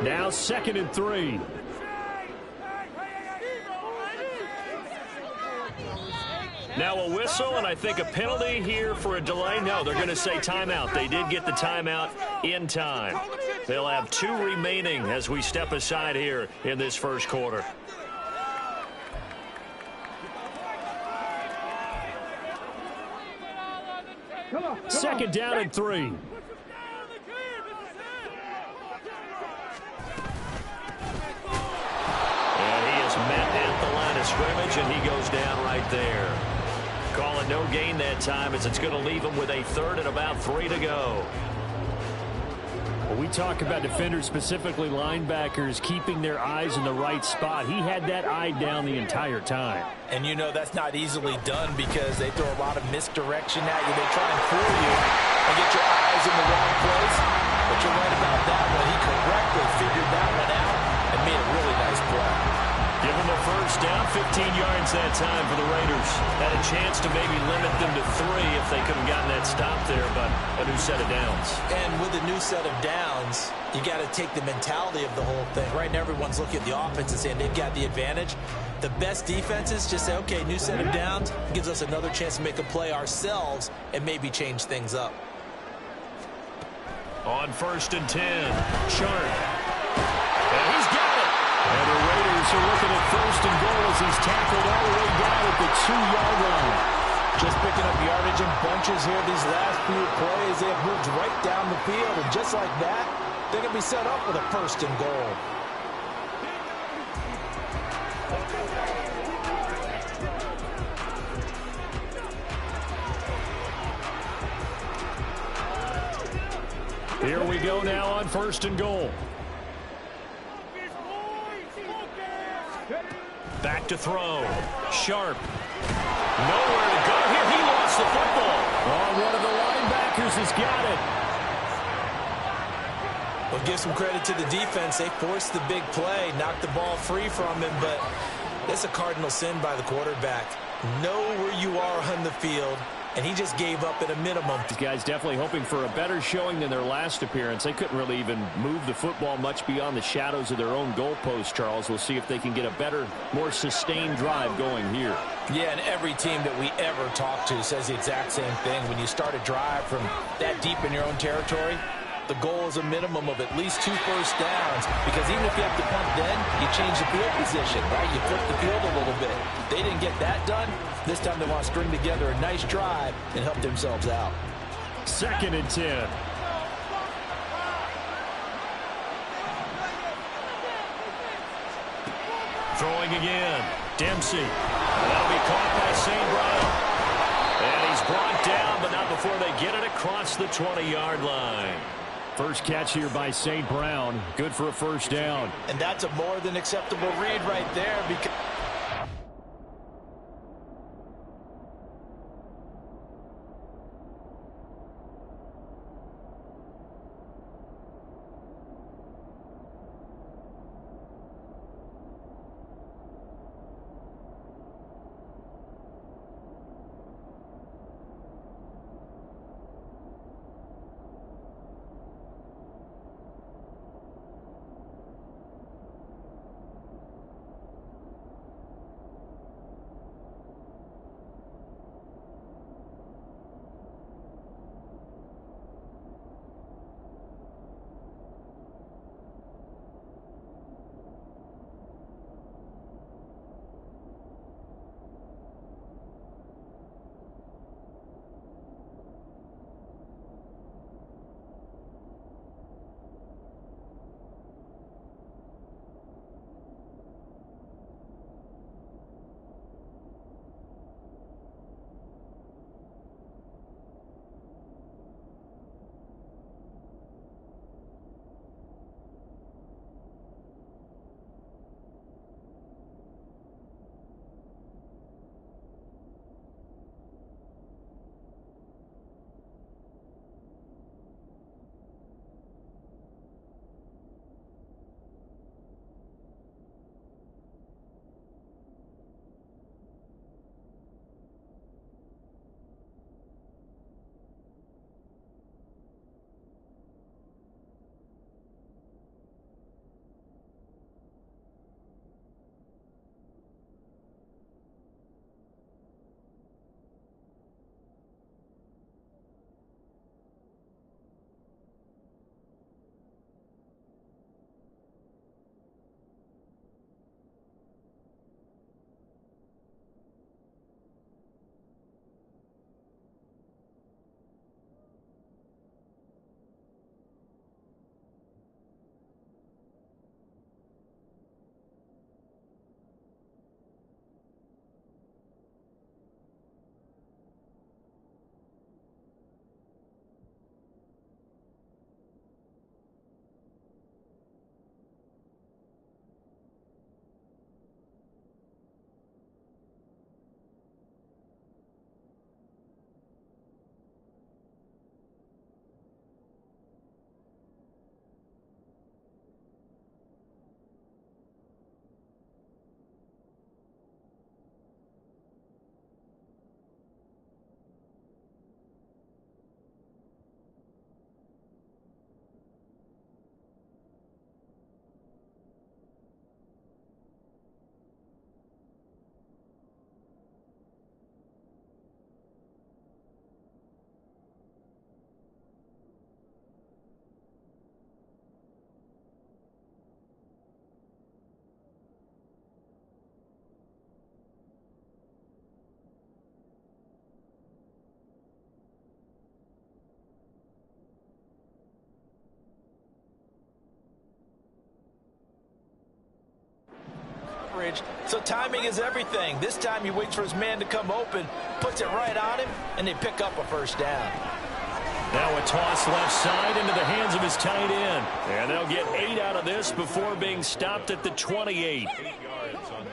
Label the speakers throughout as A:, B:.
A: Now 2nd and 3. Now a whistle, and I think a penalty here for a delay. No, they're going to say timeout. They did get the timeout in time. They'll have 2 remaining as we step aside here in this first quarter. Second down and 3. And he is met at the line of scrimmage, and he goes down right there. Calling no gain that time as it's going to leave him with a 3rd and about 3 to go. Well, we talk about defenders, specifically linebackers, keeping their eyes in the right spot. He had that eye down the entire time.
B: And you know that's not easily done because they throw a lot of misdirection at you. They try and fool you and get your eyes in the wrong place. But you're right about that one. He correctly figured that one out and made a really nice play.
A: Give them a first down, 15 yards that time for the Raiders. Had a chance to maybe limit them to 3 if they could have gotten that stop there, but a new set of downs.
B: And with a new set of downs, you got to take the mentality of the whole thing. Right now, everyone's looking at the offense and saying they've got the advantage. The best defenses just say, okay, new set of downs, gives us another chance to make a play ourselves and maybe change things up.
A: On 1st and 10, Sharp. And he's got it. And the Raiders are looking at 1st and goal as he's tackled all the way down at the 2-yard line.
B: Just picking up yardage in bunches here these last few plays. They have moved right down the field, and just like that, they're going to be set up with a 1st and goal.
A: Here we go now on 1st and goal. Back to throw. Sharp. Nowhere to go here. He lost the football. Oh, one of the linebackers has got it.
B: Well, give some credit to the defense. They forced the big play, knocked the ball free from him, but that's a cardinal sin by the quarterback. Know where you are on the field, and he just gave up at a minimum.
A: These guys definitely hoping for a better showing than their last appearance. They couldn't really even move the football much beyond the shadows of their own goalpost, Charles. We'll see if they can get a better, more sustained drive going here.
B: Yeah, and every team that we ever talk to says the exact same thing. When you start a drive from that deep in your own territory, the goal is a minimum of at least 2 first downs, because even if you have to punt then, you change the field position, right? You flip the field a little bit. They didn't get that done. This time they want to string together a nice drive and help themselves out.
A: 2nd and 10. Throwing again. Dempsey. That'll be caught by St. Brown. And he's brought down, but not before they get it across the 20-yard line. First catch here by St. Brown. Good for a first down.
B: And that's a more than acceptable read right there, because coverage, so timing is everything. This time he waits for his man to come open, puts it right on him, and they pick up a first down.
A: Now a toss left side into the hands of his tight end. And they'll get 8 out of this before being stopped at the 28.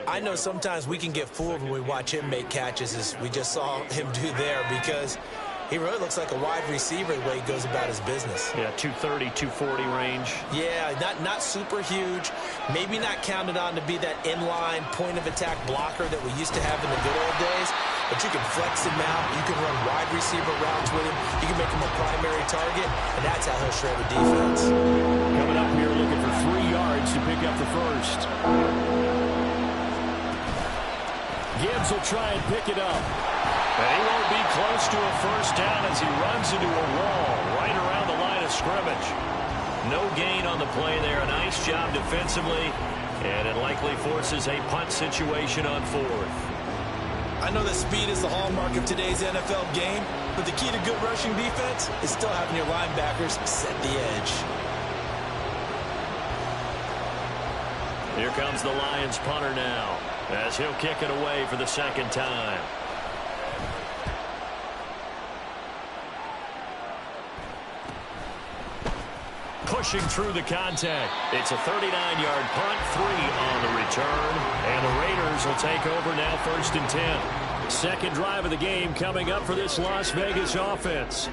B: I know sometimes we can get fooled when we watch him make catches, as we just saw him do there, because he really looks like a wide receiver the way he goes about his business.
A: Yeah, 230, 240 range.
B: Yeah, not super huge. Maybe not counted on to be that inline point-of-attack blocker that we used to have in the good old days. But you can flex him out. You can run wide receiver routes with him. You can make him a primary target, and that's how he'll shred a defense.
A: Coming up here looking for 3 yards to pick up the first. Gibbs will try and pick it up. And he won't be close to a first down as he runs into a wall right around the line of scrimmage. No gain on the play there. A nice job defensively, and it likely forces a punt situation on 4th.
B: I know that speed is the hallmark of today's NFL game, but the key to good rushing defense is still having your linebackers set the edge.
A: Here comes the Lions punter now, as he'll kick it away for the second time. Pushing through the contact. It's a 39-yard punt, 3 on the return. And the Raiders will take over now, 1st and 10. Second drive of the game coming up for this Las Vegas offense.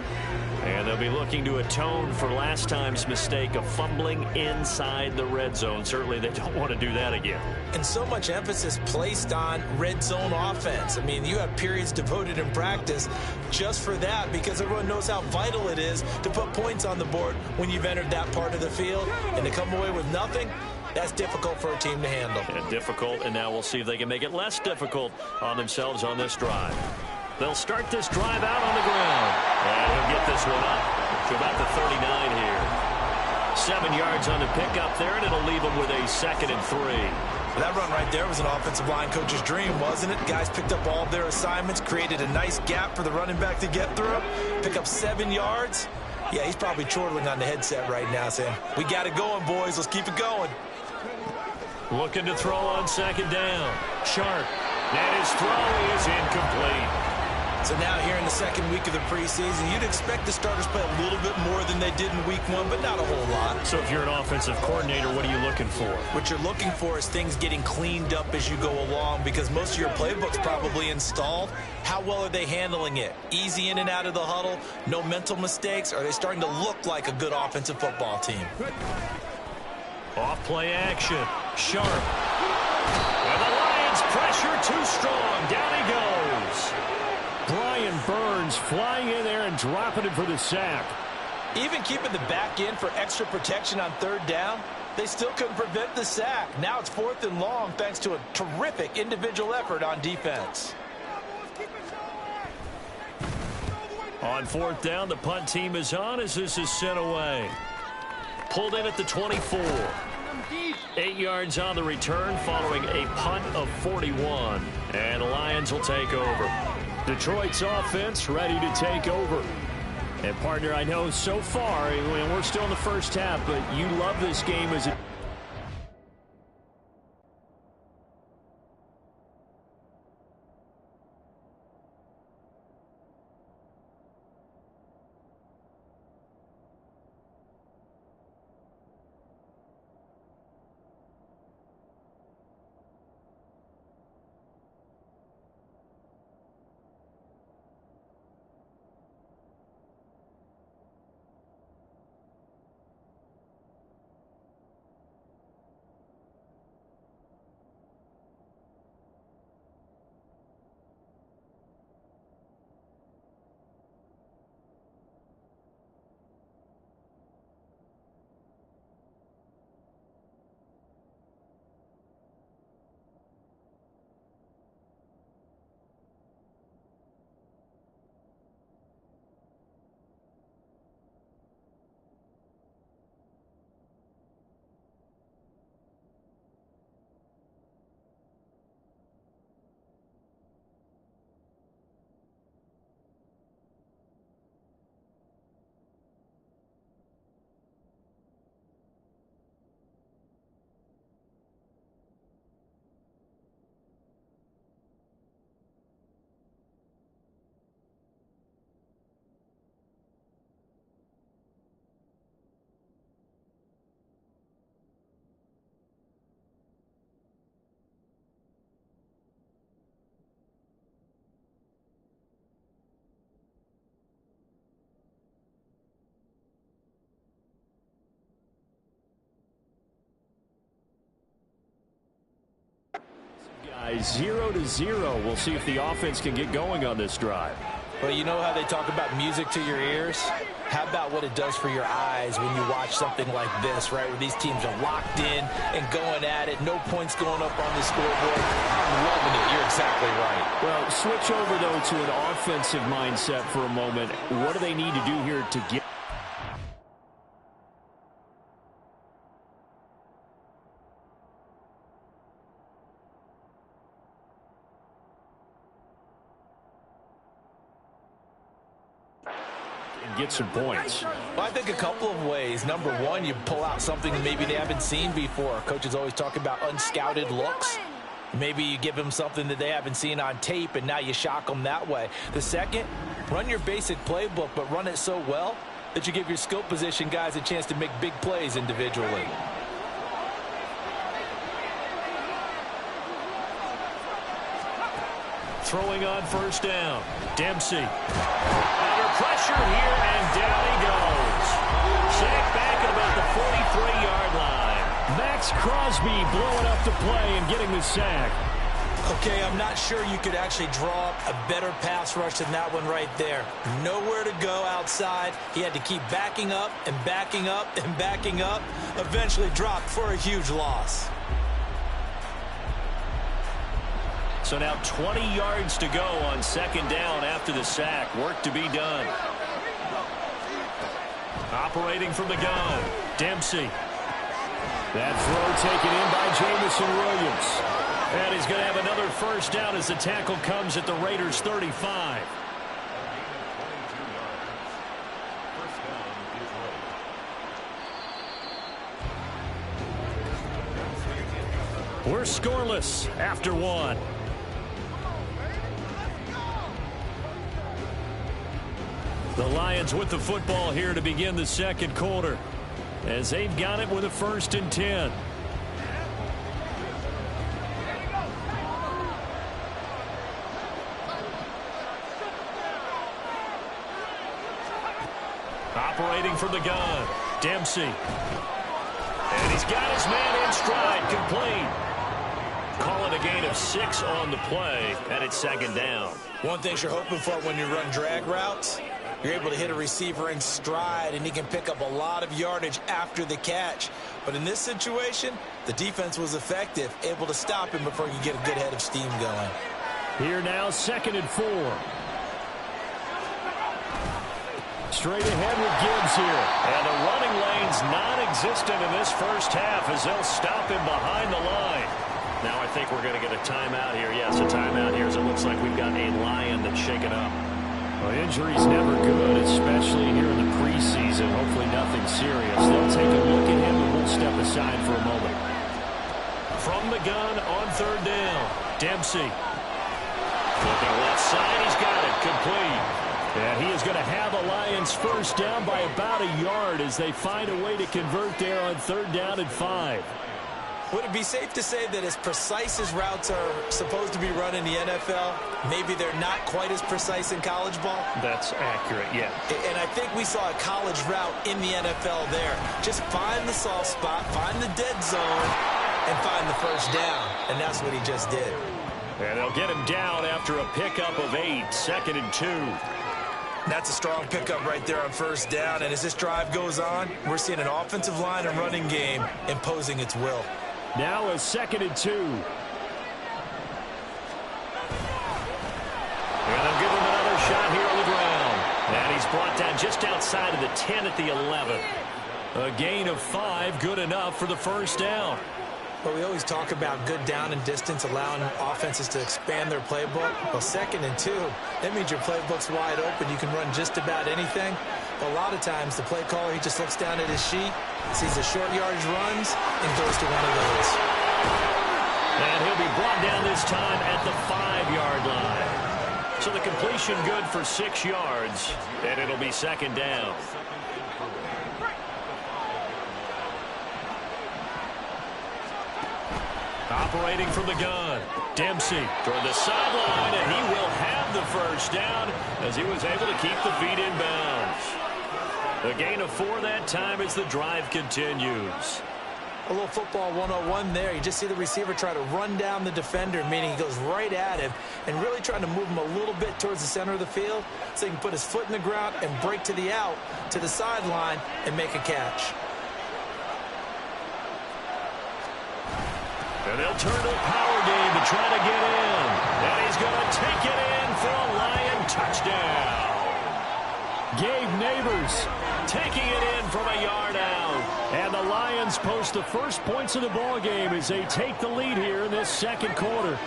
A: And they'll be looking to atone for last time's mistake of fumbling inside the red zone. Certainly they don't want to do that again.
B: And so much emphasis placed on red zone offense. I mean, you have periods devoted in practice just for that, because everyone knows how vital it is to put points on the board when you've entered that part of the field. And to come away with nothing, that's difficult for a team to handle.
A: And difficult, and now we'll see if they can make it less difficult on themselves on this drive. They'll start this drive out on the ground. And he'll get this one up to about the 39 here. 7 yards on the pickup there, and it'll leave him with a 2nd and 3.
B: That run right there was an offensive line coach's dream, wasn't it? Guys picked up all of their assignments, created a nice gap for the running back to get through. Pick up 7 yards. Yeah, he's probably chortling on the headset right now saying, we got it going, boys. Let's keep it going.
A: Looking to throw on 2nd down. Sharp. And his throw is incomplete.
B: So now here in the 2nd week of the preseason, you'd expect the starters play a little bit more than they did in week 1, but not a whole lot.
A: So if you're an offensive coordinator, what are you looking for?
B: What you're looking for is things getting cleaned up as you go along, because most of your playbook's probably installed. How well are they handling it? Easy in and out of the huddle, no mental mistakes? Are they starting to look like a good offensive football team?
A: Off play action. Sharp. And the Lions pressure too strong. Down he goes. Brian Burns flying in there and dropping him for the sack.
B: Even keeping the back end for extra protection on 3rd down, they still couldn't prevent the sack. Now it's 4th and long thanks to a terrific individual effort on defense.
A: On 4th down, the punt team is on as this is sent away. Pulled in at the 24. 8 yards on the return following a punt of 41. And the Lions will take over. Detroit's offense ready to take over. And, partner, I know so far, and we're still in the first half, but you love this game as it 0-0. We'll see if the offense can get going on this drive.
B: Well, you know how they talk about music to your ears? How about what it does for your eyes when you watch something like this, right, where these teams are locked in and going at it, no points going up on the scoreboard. I'm loving it. You're exactly right.
A: Well, switch over, though, to an offensive mindset for a moment. What do they need to do here to get? Get some points.
B: Well, I think a couple of ways. Number one, you pull out something maybe they haven't seen before. Coaches always talk about unscouted looks. Maybe you give them something that they haven't seen on tape, and now you shock them that way. The second, run your basic playbook, but run it so well that you give your skill position guys a chance to make big plays individually.
A: Throwing on first down. Dempsey. Under pressure here, and down he goes. Sacked back at about the 43-yard line. Max Crosby blowing up the play and getting the sack.
B: Okay, I'm not sure you could actually draw up a better pass rush than that one right there. Nowhere to go outside. He had to keep backing up and backing up and backing up. Eventually dropped for a huge loss.
A: So now 20 yards to go on second down after the sack. Work to be done. Operating from the gun, Dempsey. That throw taken in by Jamison Williams. And he's going to have another first down as the tackle comes at the Raiders' 35. We're scoreless after one. The Lions with the football here to begin the second quarter, as they've got it with a 1st and 10. Operating from the gun, Dempsey. And he's got his man in stride, complete. Calling a gain of 6 on the play, and it's second down.
B: One thing you're hoping for when you run drag routes, you're able to hit a receiver in stride, and he can pick up a lot of yardage after the catch. But in this situation, the defense was effective, able to stop him before you get a good head of steam going.
A: Here now, 2nd and 4. Straight ahead with Gibbs here. And the running lane's non-existent in this first half as they'll stop him behind the line. Now I think we're going to get a timeout here. Yes, a timeout here as it looks like we've got a Lion that's shaken up. Well, injury's never good, especially here in the preseason. Hopefully nothing serious. They'll take a look at him and we'll step aside for a moment. From the gun on 3rd down, Dempsey. Looking left side, he's got it, complete. And he is going to have the Lions first down by about a yard as they find a way to convert there on 3rd down and 5.
B: Would it be safe to say that as precise as routes are supposed to be run in the NFL, maybe they're not quite as precise in college ball?
A: That's accurate, yeah.
B: And I think we saw a college route in the NFL there. Just find the soft spot, find the dead zone, and find the first down. And that's what he just did.
A: And they'll get him down after a pickup of 8, 2nd and 2.
B: That's a strong pickup right there on first down. And as this drive goes on, we're seeing an offensive line and running game imposing its will.
A: Now a 2nd and 2. And they'll give him another shot here on the ground. And he's brought down just outside of the 10 at the 11. A gain of 5, good enough for the first down.
B: Well, we always talk about good down and distance, allowing offenses to expand their playbook. Well, 2nd and 2, that means your playbook's wide open. You can run just about anything. But a lot of times, the play caller, he just looks down at his sheet, sees the short yardage runs, and goes to one of those.
A: And he'll be brought down this time at the 5-yard line. So the completion good for 6 yards, and it'll be 2nd down. Operating from the gun, Dempsey toward the sideline, and he will have the first down as he was able to keep the feet in bounds. A gain of 4 that time as the drive continues.
B: A little football 101 there. You just see the receiver try to run down the defender, meaning he goes right at him and really trying to move him a little bit towards the center of the field so he can put his foot in the ground and break to the out, to the sideline, and make a catch.
A: And they'll turn to a power game to try to get in. And he's going to take it in for a Lion touchdown.
C: Gabe Neighbors
A: taking it in from a yard out.
C: And the Lions post the first points of the ball game as they take the lead here in this second quarter.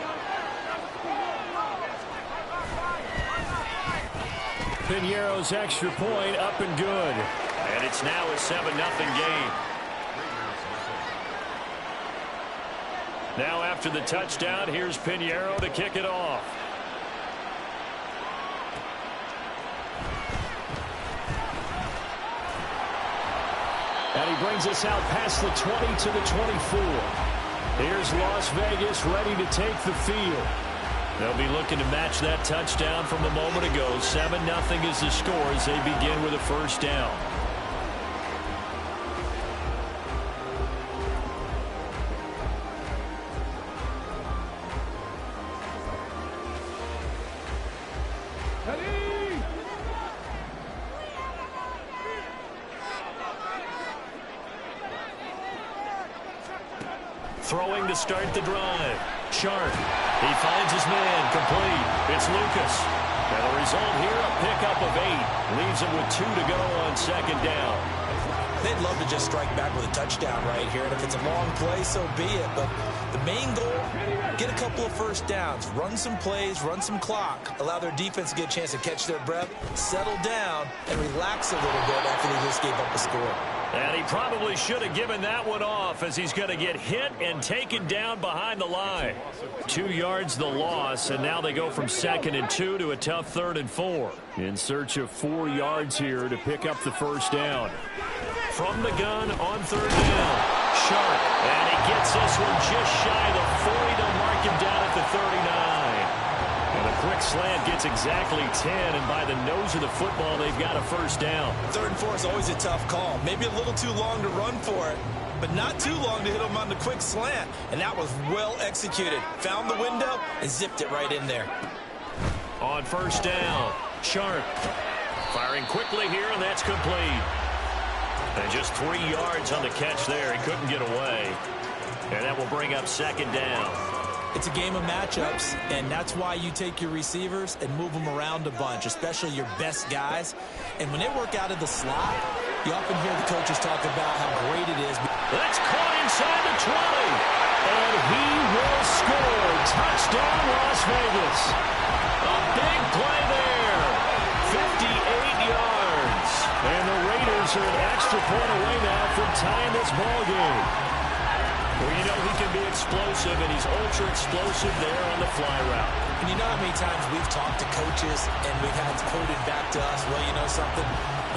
C: Piñeiro's extra point up and good.
A: And it's now a 7-0 game. Now after the touchdown, here's Piñeiro to kick it off.
C: And he brings us out past the 20 to the 24. Here's Las Vegas ready to take the field.
A: They'll be looking to match that touchdown from a moment ago. 7-0 is the score as they begin with a first down. Throwing to start the drive. Sharp. He finds his man. Complete. It's Lucas. And the result here, a pickup of 8. Leaves him with 2 to go on second down.
B: They'd love to just strike back with a touchdown right here. And if it's a long play, so be it. But the main goal, get a couple of first downs. Run some plays, run some clock. Allow their defense to get a chance to catch their breath, settle down, and relax a little bit after they just gave up a score.
A: And he probably should have given that one off as he's going to get hit and taken down behind the line. 2 yards the loss, and now they go from 2nd and 2 to a tough 3rd and 4.
C: In search of 4 yards here to pick up the first down.
A: From the gun on 3rd down. Sharp. And he gets this one just shy of the 40 to mark him down at the 39. And a quick slant gets exactly 10, and by the nose of the football, they've got a first down.
B: 3rd and 4 is always a tough call. Maybe a little too long to run for it, but not too long to hit him on the quick slant. And that was well executed. Found the window and zipped it right in there.
A: On first down, Sharp. Firing quickly here, and that's complete. And just 3 yards on the catch there. He couldn't get away. And that will bring up 2nd down.
B: It's a game of matchups, and that's why you take your receivers and move them around a bunch, especially your best guys. And when they work out of the slot, you often hear the coaches talk about how great it is.
A: That's caught inside the 20. And he will score. Touchdown, Las Vegas. A big play there. 58 yards.
C: And the Raiders are an extra point away now from tying this ball game.
A: Well, you know he can be explosive, and he's ultra-explosive there on the fly route.
B: And you know how many times we've talked to coaches and we've had quoted back to us, well, you know something?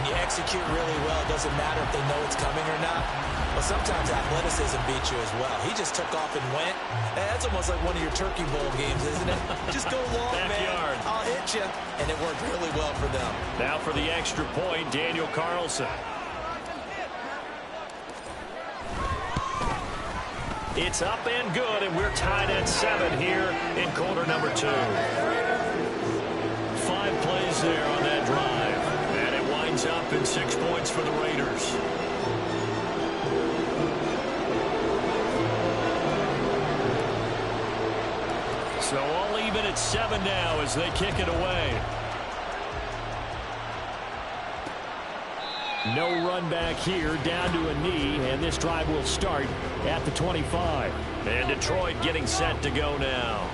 B: When you execute really well, it doesn't matter if they know it's coming or not. Well, sometimes athleticism beats you as well. He just took off and went. That's almost like one of your Turkey Bowl games, isn't it? Just go long,
A: Backyard.
B: man. I'll hit you. And it worked really well for them.
A: Now for the extra point, Daniel Carlson. It's up and good, and we're tied at 7 here in quarter number 2. 5 plays there on that drive, and it winds up in 6 points for the Raiders. So all even at 7 now as they kick it away.
C: No run back here, down to a knee, and this drive will start at the 25.
A: And Detroit getting set to go now.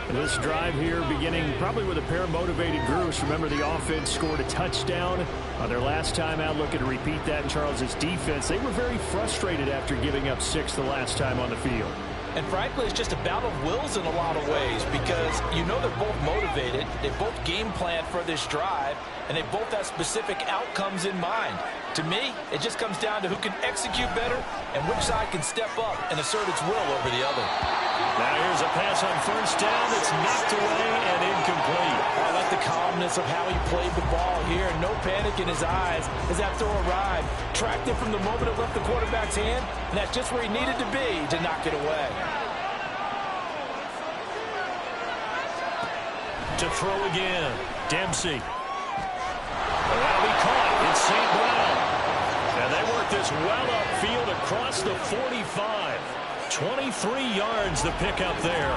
C: This drive here beginning probably with a pair of motivated groups. Remember, the offense scored a touchdown on their last time out, looking to repeat that in Charles' defense. They were very frustrated after giving up 6 the last time on the field.
B: And frankly, it's just a battle of wills in a lot of ways because you know they're both motivated. They both game planned for this drive, and they both have specific outcomes in mind. To me, it just comes down to who can execute better and which side can step up and assert its will over the other.
A: Now here's a pass on first down that's knocked away and incomplete.
B: I like the calmness of how he played the ball here. No panic in his eyes as that throw arrived. Tracked it from the moment it left the quarterback's hand, and that's just where he needed to be to knock it away.
A: To throw again, Dempsey. That'll be caught. It's St. Brown. And they work this well upfield across the 45. 23 yards the pickup there.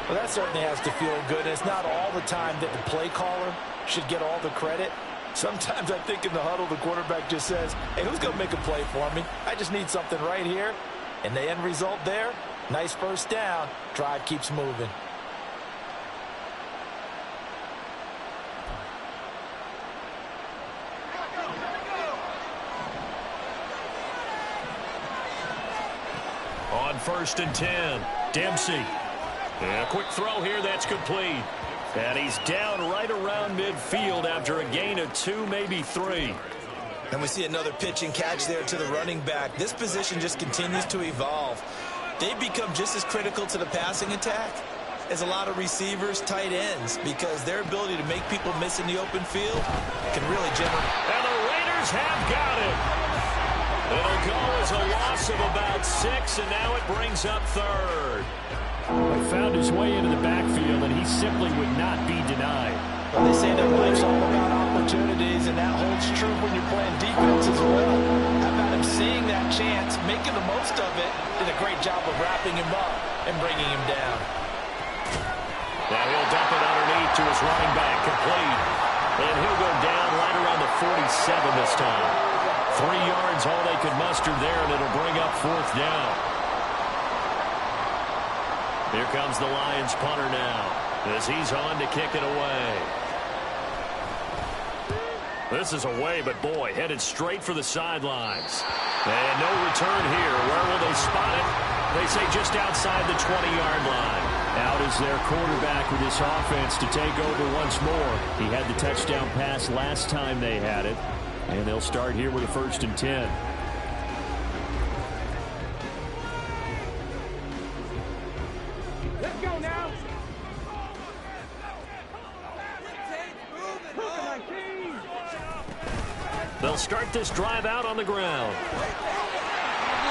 B: Well, that certainly has to feel good. It's not all the time that the play caller should get all the credit. Sometimes I think in the huddle the quarterback just says, hey, who's going to make a play for me? I just need something right here. And the end result there, nice first down. Drive keeps moving.
A: On 1st and 10, Dempsey. And a quick throw here, that's complete. And he's down right around midfield after a gain of 2, maybe 3.
D: And we see another pitch and catch there to the running back. This position just continues to evolve. They've become just as critical to the passing attack as a lot of receivers, tight ends, because their ability to make people miss in the open field can really generate.
A: And the Raiders have got it. It'll go as a loss of about 6, and now it brings up 3rd.
C: He found his way into the backfield, and he simply would not be denied.
B: Well, they say that life's all about opportunities, and that holds true when you're playing defense as well. How about him seeing that chance, making the most of it, did a great job of wrapping him up and bringing him down.
A: Now he'll dump it underneath to his running back, complete. And he'll go down right around the 47 this time. 3 yards, all they could muster there, and it'll bring up 4th down. Here comes the Lions punter now, as he's on to kick it away. This is away, but boy, headed straight for the sidelines. And no return here. Where will they spot it? They say just outside the 20-yard line.
C: Out is their quarterback with this offense to take over once more. He had the touchdown pass last time they had it. And they'll start here with a 1st and 10.
E: Let's go now.
A: They'll start this drive out on the ground.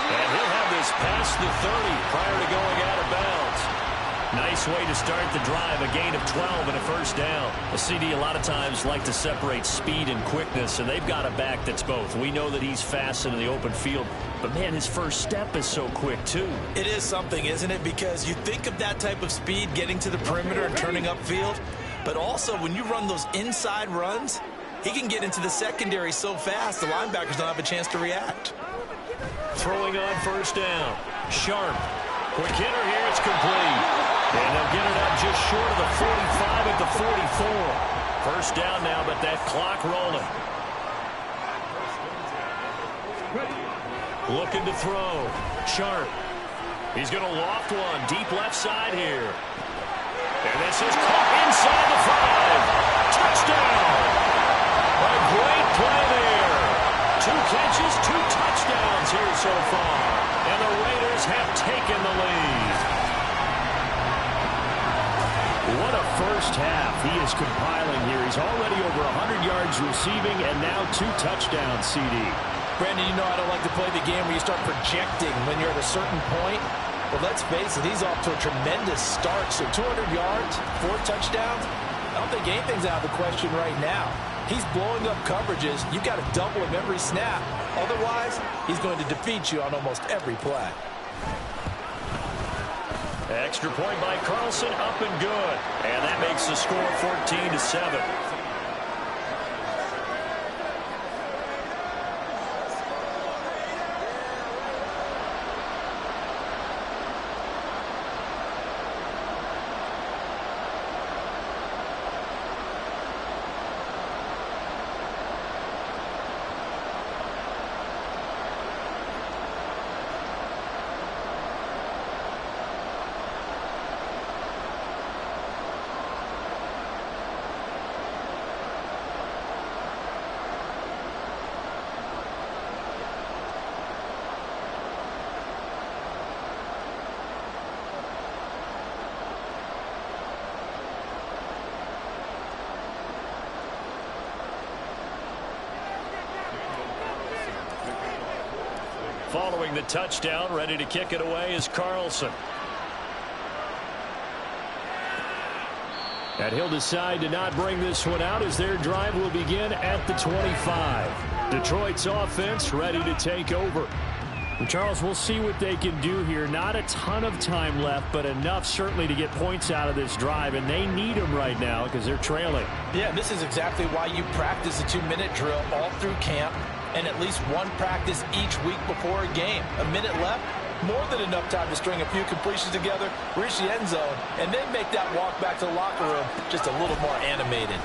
A: And he'll have this past the 30 prior to going out of bounds. Nice way to start the drive, a gain of 12 and a 1st down. A CD a lot of times like to separate speed and quickness, and they've got a back that's both. We know that he's fast in the open field, but man, his first step is so quick too.
D: It is something, isn't it? Because you think of that type of speed getting to the perimeter and turning upfield, but also when you run those inside runs, he can get into the secondary so fast the linebackers don't have a chance to react.
A: Throwing on 1st down. Sharp. Quick hitter here, it's complete. And they'll get it up just short of the 45 at the 44. 1st down now, but that clock rolling. Looking to throw. Sharp. He's going to loft one. Deep left side here. And this is caught inside the 5. Touchdown. A great play there. 2 catches, 2 touchdowns here so far. And the Raiders have taken the lead.
C: What a first half he is compiling here. He's already over 100 yards receiving and now 2 touchdowns, CD.
B: Brandon, you know I don't like to play the game where you start projecting when you're at a certain point. But let's face it, he's off to a tremendous start. So 200 yards, 4 touchdowns. I don't think anything's out of the question right now. He's blowing up coverages. You've got to double him every snap. Otherwise, he's going to defeat you on almost every play.
A: Extra point by Carlson, up and good. And that makes the score 14-7. following the touchdown. Ready to kick it away is Carlson.
C: And he'll decide to not bring this one out as their drive will begin at the 25. Detroit's offense ready to take over. And Charles, we'll see what they can do here. Not a ton of time left, but enough certainly to get points out of this drive, and they need them right now because they're trailing.
B: Yeah, this is exactly why you practice a 2-minute drill all through camp and at least one practice each week before a game. A minute left, more than enough time to string a few completions together, reach the end zone, and then make that walk back to the locker room just a little more animated.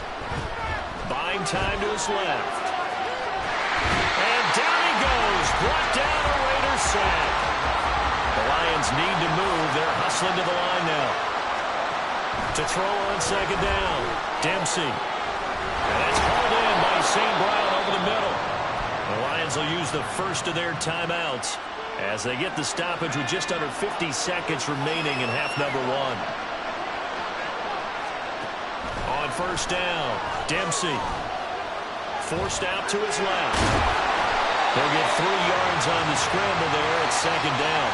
A: Buying time to his left. And down he goes. Brought down a Raiders sack. The Lions need to move. They're hustling to the line now. To throw on second down. Dempsey. And that's hauled in by St. Brown over the middle. The Lions will use the first of their timeouts as they get the stoppage with just under 50 seconds remaining in half number one. On first down, Dempsey. Forced out to his left. They'll get 3 yards on the scramble there at second down.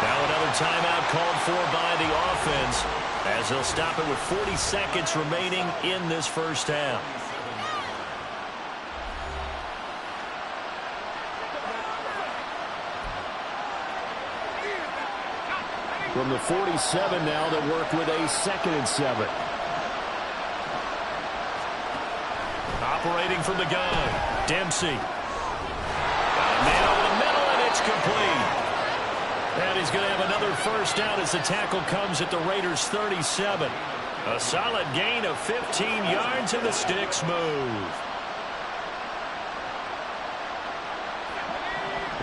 A: Now another timeout called for by the offense as they'll stop it with 40 seconds remaining in this first half.
C: From the 47 now, they'll work with a 2nd and 7.
A: Operating from the gun, Dempsey. Got a man over the middle, and it's complete. And he's going to have another first down as the tackle comes at the Raiders' 37. A solid gain of 15 yards, and the sticks move.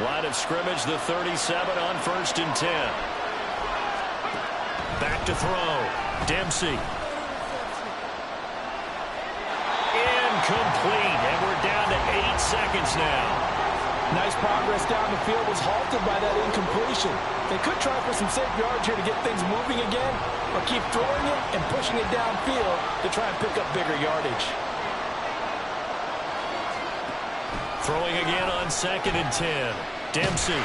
A: Line of scrimmage, the 37 on 1st and 10. Back to throw. Dempsey. Incomplete. And we're down to 8 seconds now.
B: Nice progress down the field was halted by that incompletion. They could try for some safe yards here to get things moving again, or keep throwing it and pushing it downfield to try and pick up bigger yardage.
A: Throwing again on 2nd and 10. Dempsey.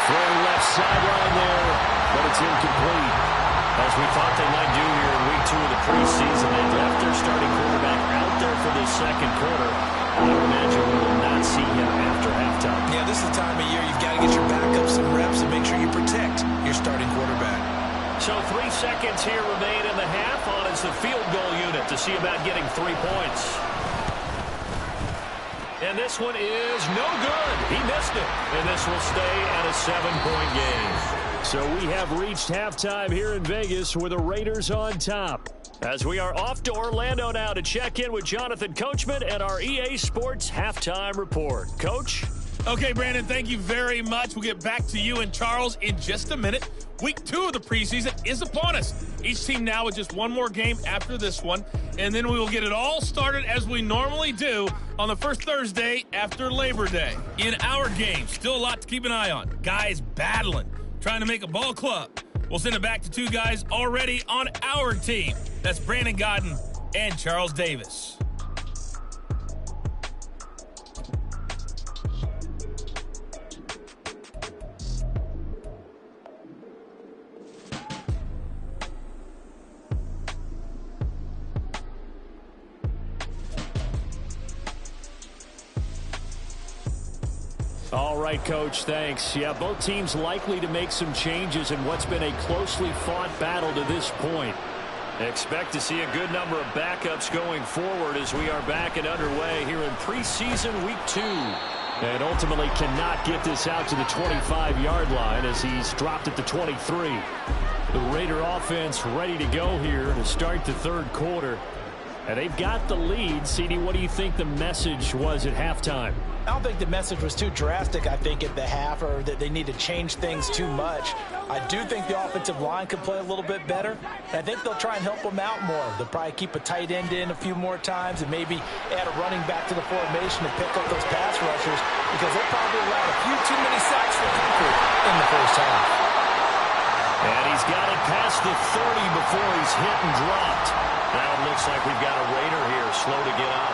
C: Throwing left sideline there, but it's incomplete.
A: As we thought they might do here in week 2 of the preseason, they left their starting quarterback out there for this second quarter. I would imagine we will not see him after halftime.
D: Yeah, this is the time of year you've got to get your backup some reps and make sure you protect your starting quarterback.
A: So 3 seconds here remain in the half on as the field goal unit to see about getting 3 points. And this one is no good. He missed it. And this will stay at a 7-point game.
C: So we have reached halftime here in Vegas with the Raiders on top.
A: As we are off to Orlando now to check in with Jonathan Coachman and our EA Sports Halftime Report. Coach?
E: Okay, Brandon, thank you very much. We'll get back to you and Charles in just a minute. Week 2 of the preseason is upon us. Each team now with just one more game after this one, and then we will get it all started as we normally do on the first Thursday after Labor Day. In our game, still a lot to keep an eye on. Guys battling, trying to make a ball club. We'll send it back to 2 guys already on our team. That's Brandon Godden and Charles Davis.
C: All right, Coach, thanks. Yeah, both teams likely to make some changes in what's been a closely fought battle to this point.
A: Expect to see a good number of backups going forward as we are back and underway here in preseason week 2.
C: And ultimately cannot get this out to the 25-yard line as he's dropped at the 23. The Raider offense ready to go here to start the third quarter. And they've got the lead. CD, what do you think the message was at halftime?
B: I don't think the message was too drastic, I think, at the half, or that they need to change things too much. I do think the offensive line could play a little bit better. I think they'll try and help them out more. They'll probably keep a tight end in a few more times and maybe add a running back to the formation to pick up those pass rushers, because they probably allowed a few too many sacks for comfort in the first half.
A: And he's got it past the 30 before he's hit and dropped. Now it looks like we've got a Raider here, slow to get up.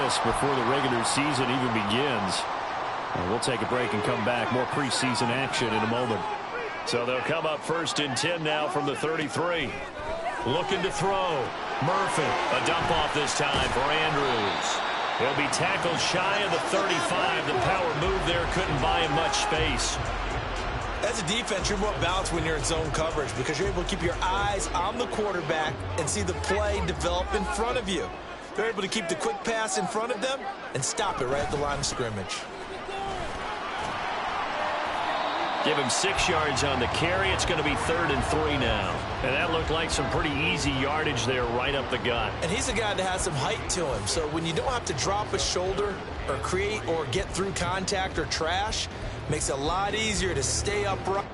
C: this before the regular season even begins. We'll take a break and come back. More preseason action in a moment.
A: So they'll come up 1st and 10 now from the 33. Looking to throw. Murphy. A dump off this time for Andrews. He'll be tackled shy of the 35. The power move there couldn't buy him much space.
D: As a defense, you're more balanced when you're in zone coverage because you're able to keep your eyes on the quarterback and see the play develop in front of you. They're able to keep the quick pass in front of them and stop it right at the line of scrimmage.
A: Give him 6 yards on the carry. It's going to be 3rd and 3 now. And that looked like some pretty easy yardage there right up the gut.
D: And he's a guy that has some height to him. So when you don't have to drop a shoulder or create or get through contact or trash, makes it a lot easier to stay upright.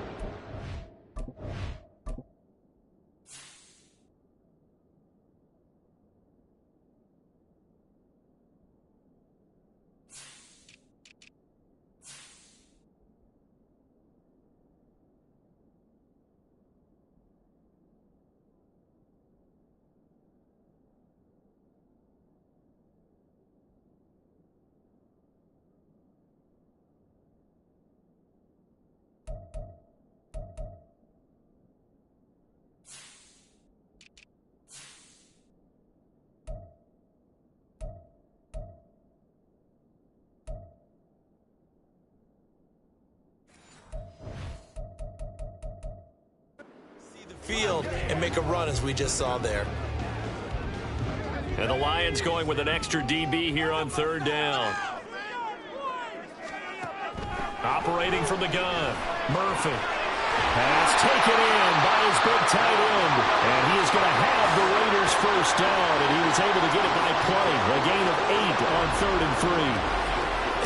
D: Field and make a run as we just saw there.
A: And the Lions going with an extra DB here on 3rd down. Operating from the gun. Murphy.
C: Pass taken in by his big tight end. And he is going to have the Raiders 1st down. And he was able to get it by play. A gain of 8 on 3rd and 3.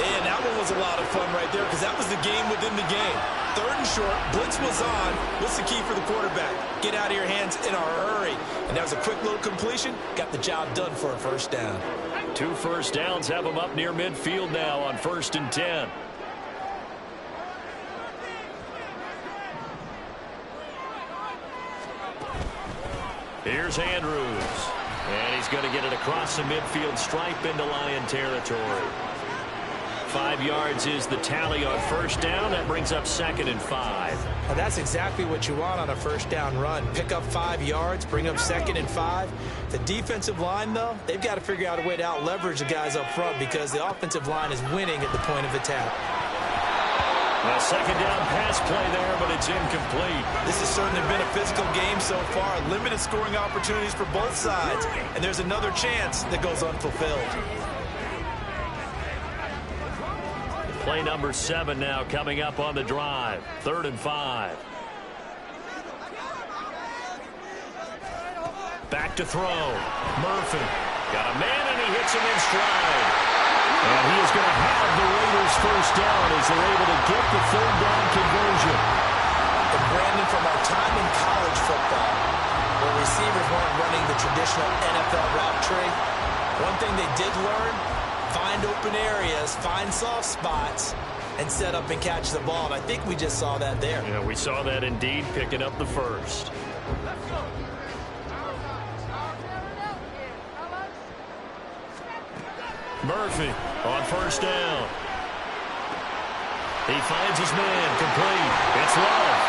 D: And that one was a lot of fun right there because that was the game within the game. 3rd and short, blitz was on. What's the key for the quarterback? Get out of your hands in a hurry. And that was a quick little completion. Got the job done for a 1st down.
A: 2 first downs have him up near midfield now on 1st and 10. Here's Andrews. And he's going to get it across the midfield stripe into Lion territory. 5 yards is the tally on 1st down. That brings up 2nd and 5.
D: And that's exactly what you want on a 1st down run. Pick up 5 yards, bring up 2nd and 5. The defensive line, though, they've got to figure out a way to out-leverage the guys up front because the offensive line is winning at the point of attack.
A: A 2nd down pass play there, but it's incomplete.
D: This has certainly been a physical game so far. Limited scoring opportunities for both sides. And there's another chance that goes unfulfilled.
A: Play number 7 now coming up on the drive. 3rd and 5. Back to throw. Murphy. Got a man and he hits him in stride.
C: And he is going to have the Raiders 1st down as they're able to get the 3rd down conversion.
D: And Brandon, from our time in college football, where receivers weren't running the traditional NFL route tree, one thing they did learn, find open areas, find soft spots, and set up and catch the ball. And I think we just saw that there.
A: Yeah, we saw that indeed, picking up the 1st. Murphy on 1st down. He finds his man, complete. It's Love.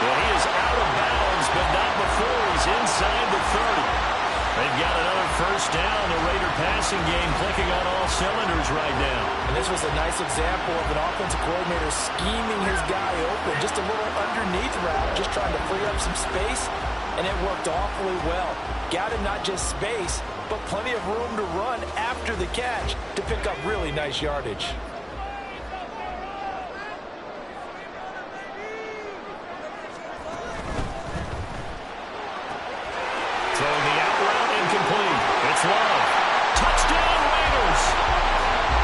A: Well, he is out of bounds, but not before he's inside the 30. They've got another 1st down. The Raider passing game clicking on all cylinders right now.
B: And this was a nice example of an offensive coordinator scheming his guy open. Just a little underneath route, just trying to free up some space, and it worked awfully well. Got him not just space, but plenty of room to run after the catch to pick up really nice yardage.
A: Throwing the out route incomplete. It's Love. Touchdown Raiders.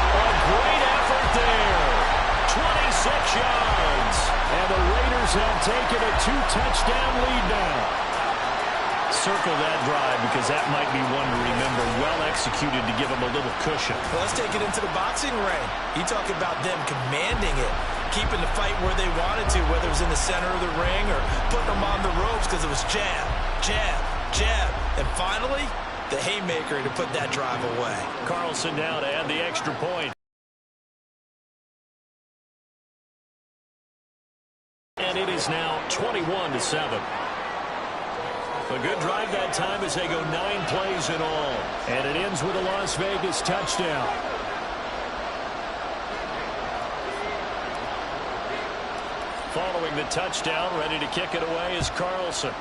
A: A great effort there. 26 yards.
C: And the Raiders have taken a 2-touchdown lead now.
A: Circle that drive because that might be one to remember. Well executed to give them a little cushion.
D: Well, let's take it into the boxing ring. You talk about them commanding it, keeping the fight where they wanted to, whether it was in the center of the ring or putting them on the ropes because it was jab, jab, jab. And finally, the haymaker to put that drive away.
A: Carlson now to add the extra point. And it is now 21-7. A good drive that time as they go 9 plays in all.
C: And it ends with a Las Vegas touchdown.
A: Following the touchdown, ready to kick it away is Carlson.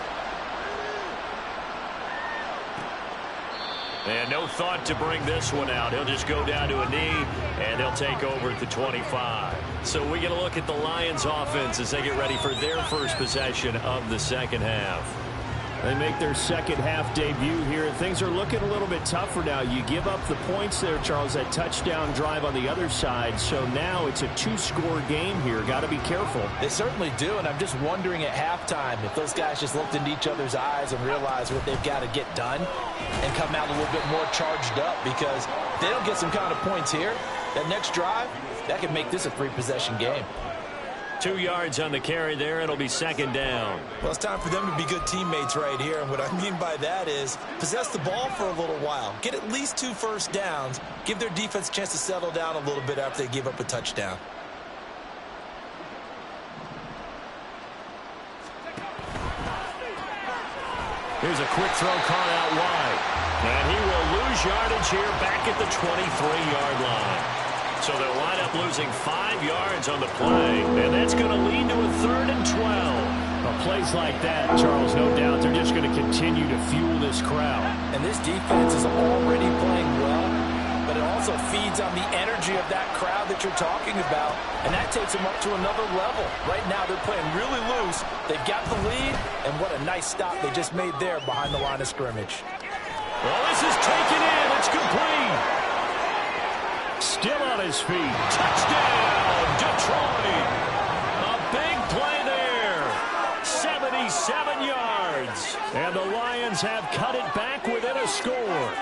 A: And no thought to bring this one out. He'll just go down to a knee, and they'll take over at the 25. So we get a look at the Lions offense as they get ready for their first possession of the second half.
C: They make their second half debut here. Things are looking a little bit tougher now. You give up the points there, Charles, that touchdown drive on the other side. So now it's a 2-score game here. Got to be careful.
B: They certainly do, and I'm just wondering at halftime if those guys just looked into each other's eyes and realized what they've got to get done and come out a little bit more charged up, because if they don't get some kind of points here, that next drive, that could make this a 3-possession game.
A: 2 yards on the carry there. It'll be second down.
D: Well, it's time for them to be good teammates right here. And what I mean by that is possess the ball for a little while. Get at least 2 first downs. Give their defense a chance to settle down a little bit after they give up a touchdown.
A: Here's a quick throw caught out wide. And he will lose yardage here back at the 23-yard line. So they'll wind up losing 5 yards on the play. And that's going to lead to a 3rd and 12.
C: Well, plays like that, Charles, no doubt, they're just going to continue to fuel this crowd.
B: And this defense is already playing well, but it also feeds on the energy of that crowd that you're talking about, and that takes them up to another level. Right now they're playing really loose. They've got the lead, and what a nice stop they just made there behind the line of scrimmage.
A: Well, this is taken in. It's complete.
C: Still on his feet.
A: Touchdown, Detroit. A big play there. 77 yards.
C: And the Lions have cut it back within a score.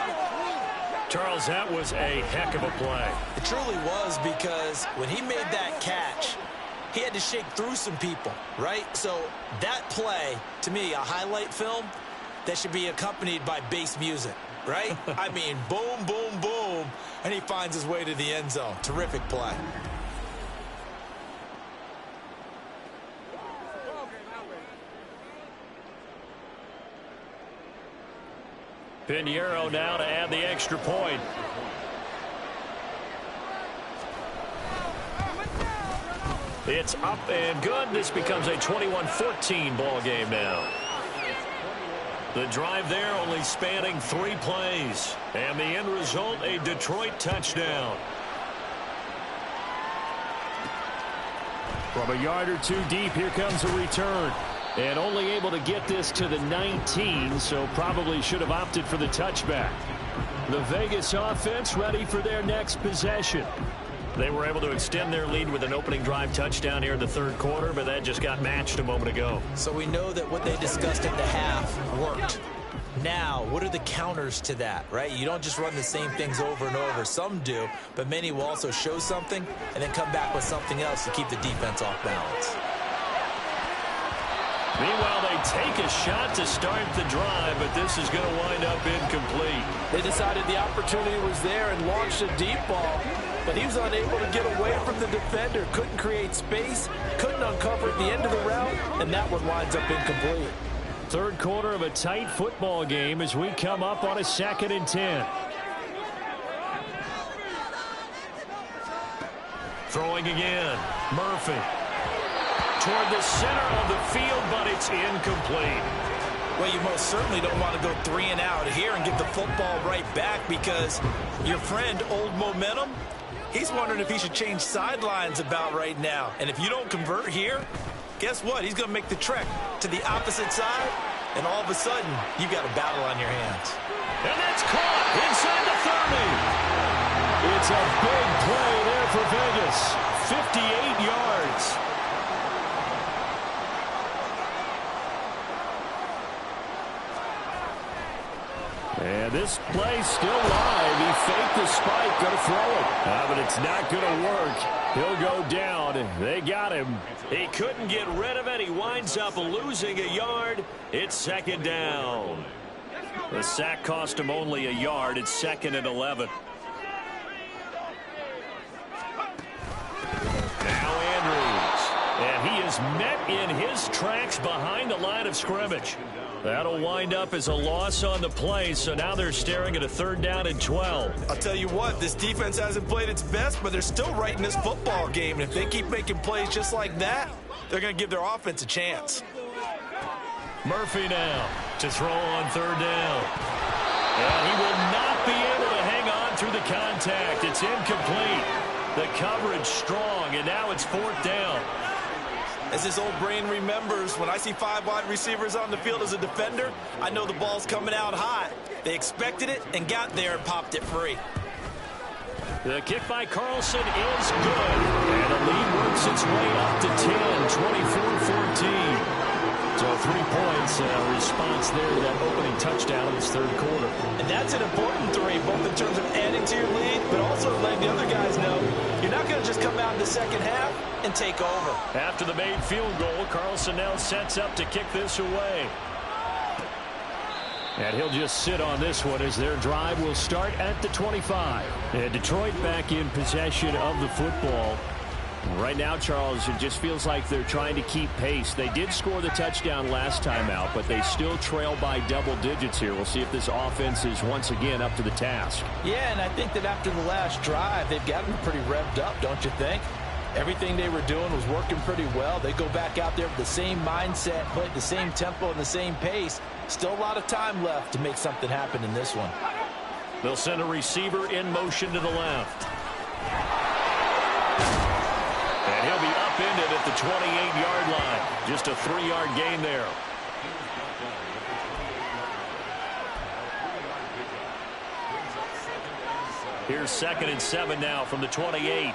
A: Charles, that was a heck of a play.
D: It truly was, because when he made that catch, he had to shake through some people, right? So that play, to me, a highlight film that should be accompanied by bass music, right? I mean, boom, boom, boom, and he finds his way to the end zone. Terrific play.
A: Pinheiro now to add the extra point. It's up and good. This becomes a 21-14 ball game now. The drive there only spanning 3 plays. And the end result, a Detroit touchdown.
C: From a yard or 2 deep, here comes a return. And only able to get this to the 19, so probably should have opted for the touchback. The Vegas offense ready for their next possession.
A: They were able to extend their lead with an opening drive touchdown here in the 3rd quarter, but that just got matched a moment ago.
D: So we know that what they discussed at the half worked. Now, what are the counters to that, right? You don't just run the same things over and over. Some do, but many will also show something and then come back with something else to keep the defense off balance.
A: Meanwhile, they take a shot to start the drive, but this is going to wind up incomplete.
B: They decided the opportunity was there and launched a deep ball, but he was unable to get away from the defender, couldn't create space, couldn't uncover at the end of the route, and that one winds up incomplete.
C: 3rd quarter of a tight football game as we come up on a 2nd and 10.
A: Throwing again. Murphy. Toward the center of the field, but it's incomplete.
D: Well, you most certainly don't want to go 3 and out here and get the football right back, because your friend, Old Momentum, he's wondering if he should change sidelines about right now. And if you don't convert here, guess what? He's going to make the trek to the opposite side, and all of a sudden, you've got a battle on your hands.
A: And that's caught inside the 30.
C: It's a big play there for Vegas. 58 yards. And this play still live. He faked the spike, going to throw it. But it's not going to work. He'll go down. They got him.
A: He couldn't get rid of it. He winds up losing a yard. It's 2nd down.
C: The sack cost him only a yard. It's 2nd and 11. Now Andrews. And he is met in his tracks behind the line of scrimmage. That'll wind up as a loss on the play, so now they're staring at a 3rd down and 12.
D: I'll tell you what, this defense hasn't played its best, but they're still right in this football game. And if they keep making plays just like that, they're going to give their offense a chance.
C: Murphy now to throw on 3rd down. And he will not be able to hang on through the contact. It's incomplete. The coverage strong, and now it's 4th down.
D: As his old brain remembers, when I see 5 wide receivers on the field as a defender, I know the ball's coming out hot. They expected it and got there and popped it free.
C: The kick by Carlson is good. And the lead works its way up to 10, 24-14. So 3 points, response there to that opening touchdown in this 3rd quarter.
D: And that's an important 3, both in terms of adding to your lead, but also letting the other guys know you're not going to just come out in the second half and take over.
C: After the made field goal, Carlson now sets up to kick this away. And he'll just sit on this one as their drive will start at the 25. And Detroit back in possession of the football. Right now, Charles, it just feels like they're trying to keep pace. They did score the touchdown last time out, but they still trail by double digits here. We'll see if this offense is once again up to the task.
B: Yeah, and I think that after the last drive, they've got them pretty revved up, don't you think? Everything they were doing was working pretty well. They go back out there with the same mindset, play at the same tempo and the same pace. Still a lot of time left to make something happen in this one.
C: They'll send a receiver in motion to the left. And he'll be upended at the 28-yard line. Just a 3-yard gain there. Here's 2nd and 7 now from the 28.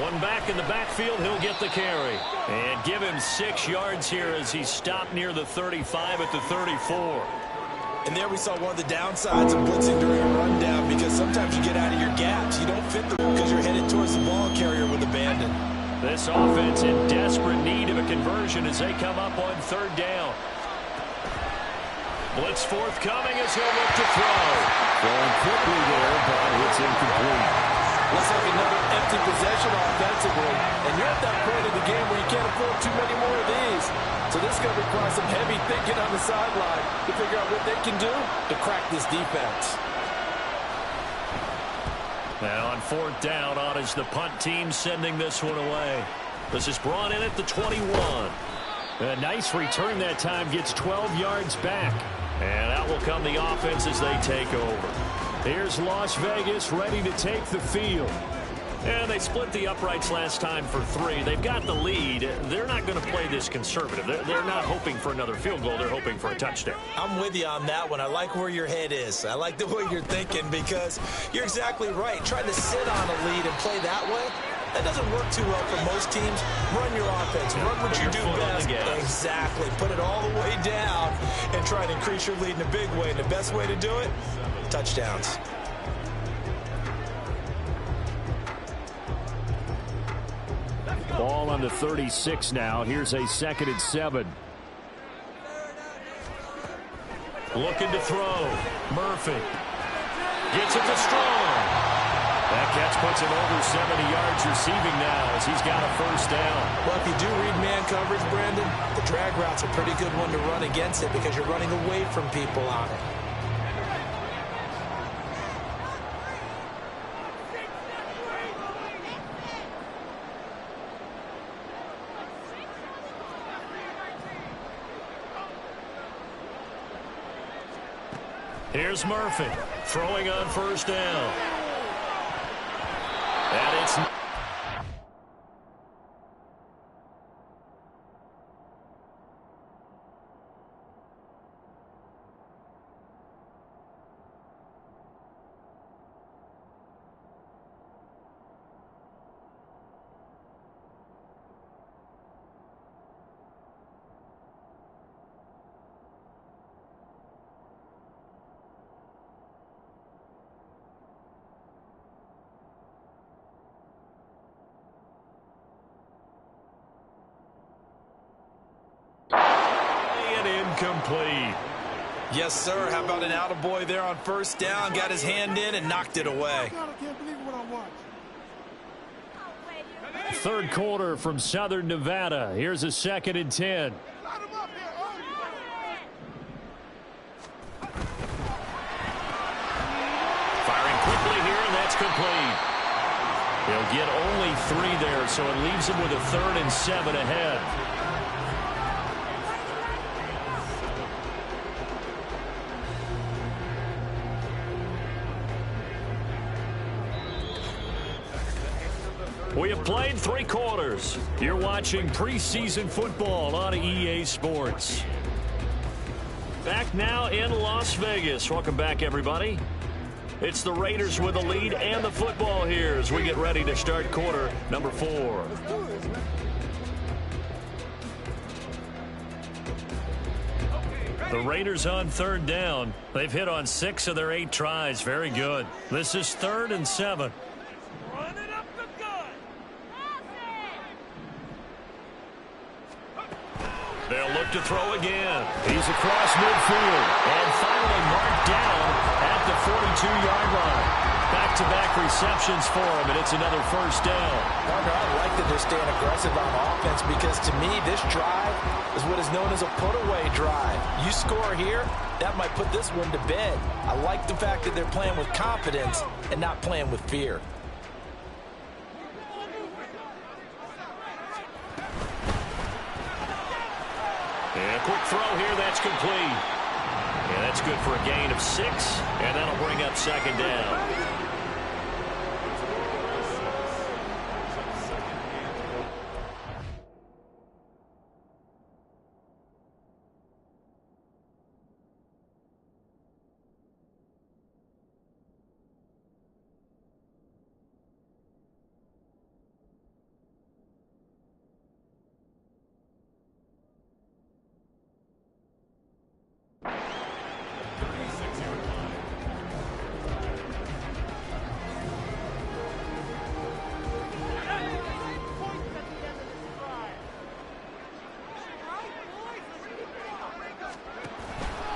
C: One back in the backfield, he'll get the carry. And give him 6 yards here as he's stopped near the 35 at the 34.
D: And there we saw one of the downsides of blitzing during a rundown, because sometimes you get out of your gaps. You don't fit the because you're headed towards the ball carrier with abandon.
C: This offense in desperate need of a conversion as they come up on 3rd down. Blitz forthcoming as he'll look to throw. Going quickly there, but it's incomplete.
B: Looks like another empty possession offensively. And you're at that point in the game where you can't afford too many more of these. So this is going to require some heavy thinking on the sideline to figure out what they can do to crack this defense.
C: Now on 4th down, on is the punt team sending this one away. This is brought in at the 21. A nice return that time, gets 12 yards back. And out will come the offense as they take over. Here's Las Vegas ready to take the field. And they split the uprights last time for 3. They've got the lead. They're not going to play this conservative. They're not hoping for another field goal. They're hoping for a touchdown.
D: I'm with you on that one. I like where your head is. I like the way you're thinking, because you're exactly right. Trying to sit on a lead and play that way, that doesn't work too well for most teams. Run your offense. Run what you do best. Exactly. Put it all the way down and try and increase your lead in a big way. And the best way to do it, touchdowns.
C: Ball on the 36 now. Here's a 2nd and 7. Looking to throw. Murphy gets it to Strong. That catch puts him over 70 yards receiving now as he's got a 1st down.
D: Well, if you do read man coverage, Brandon, the drag route's a pretty good one to run against it, because you're running away from people on it.
C: Here's Murphy throwing on 1st down. And it's
A: incomplete.
D: Yes, sir. How about an attaboy there on first down? Got his hand in and knocked it away.
C: Third quarter from Southern Nevada. Here's a 2nd and 10.
A: Firing quickly here, and that's complete. He'll get only 3 there, so it leaves him with a 3rd and 7 ahead. We have played 3 quarters. You're watching preseason football on EA Sports. Back now in Las Vegas. Welcome back, everybody. It's the Raiders with the lead and the football here as we get ready to start quarter number 4. The Raiders on 3rd down. They've hit on 6 of their 8 tries. Very good. This is 3rd and 7. They'll look to throw again.
C: He's across midfield.
A: And finally marked down at the 42-yard line. Back-to-back receptions for him, and it's another first down.
B: Partner, I like that they're staying aggressive on offense because, to me, this drive is what is known as a put-away drive. You score here, that might put this one to bed. I like the fact that they're playing with confidence and not playing with fear.
A: And a quick throw here, that's complete. And that's good for a gain of 6, and that'll bring up 2nd down.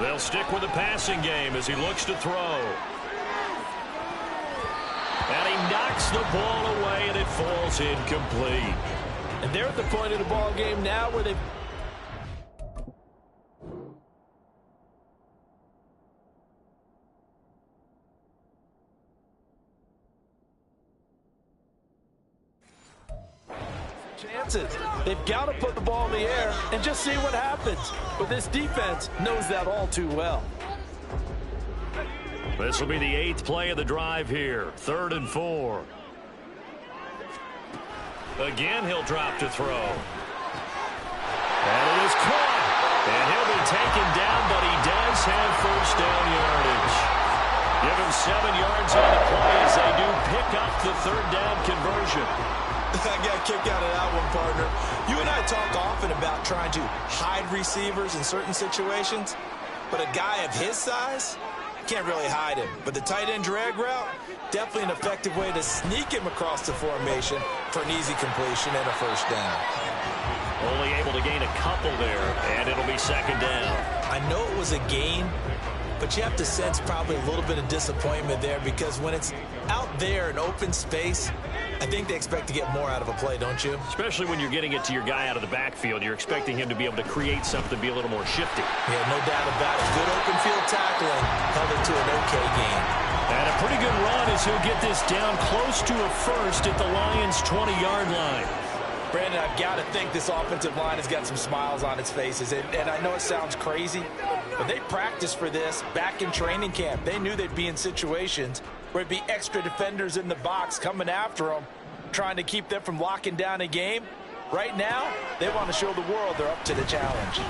A: They'll stick with the passing game as he looks to throw. And he knocks the ball away, and it falls incomplete.
B: And they're at the point of the ball game now where they... chances. They've got to put the ball in the air and just see what happens. But this defense knows that all too well.
A: This will be the 8th play of the drive here. 3rd and 4. Again, he'll drop to throw. And it is caught. And he'll be taken down, but he does have first down yardage. Give him 7 yards on the play as they do pick up the 3rd down conversion.
D: I got a kick out of that one, partner. You and I talk often about trying to hide receivers in certain situations, but a guy of his size, can't really hide him. But the tight end drag route, definitely an effective way to sneak him across the formation for an easy completion and a first down.
A: Only able to gain a couple there, and it'll be 2nd down.
D: I know it was a gain, but you have to sense probably a little bit of disappointment there because when it's out there in open space, I think they expect to get more out of a play, don't you?
A: Especially when you're getting it to your guy out of the backfield. You're expecting him to be able to create something, be a little more shifty.
D: Yeah, no doubt about it. Good open field tackling held it to an okay game.
A: And a pretty good run as he'll get this down close to a first at the Lions' 20-yard line.
B: Brandon, I've got to think this offensive line has got some smiles on its faces. And I know it sounds crazy, but they practiced for this back in training camp. They knew they'd be in situations where it'd be extra defenders in the box coming after them, trying to keep them from locking down a game. Right now, they want to show the world they're up to the challenge.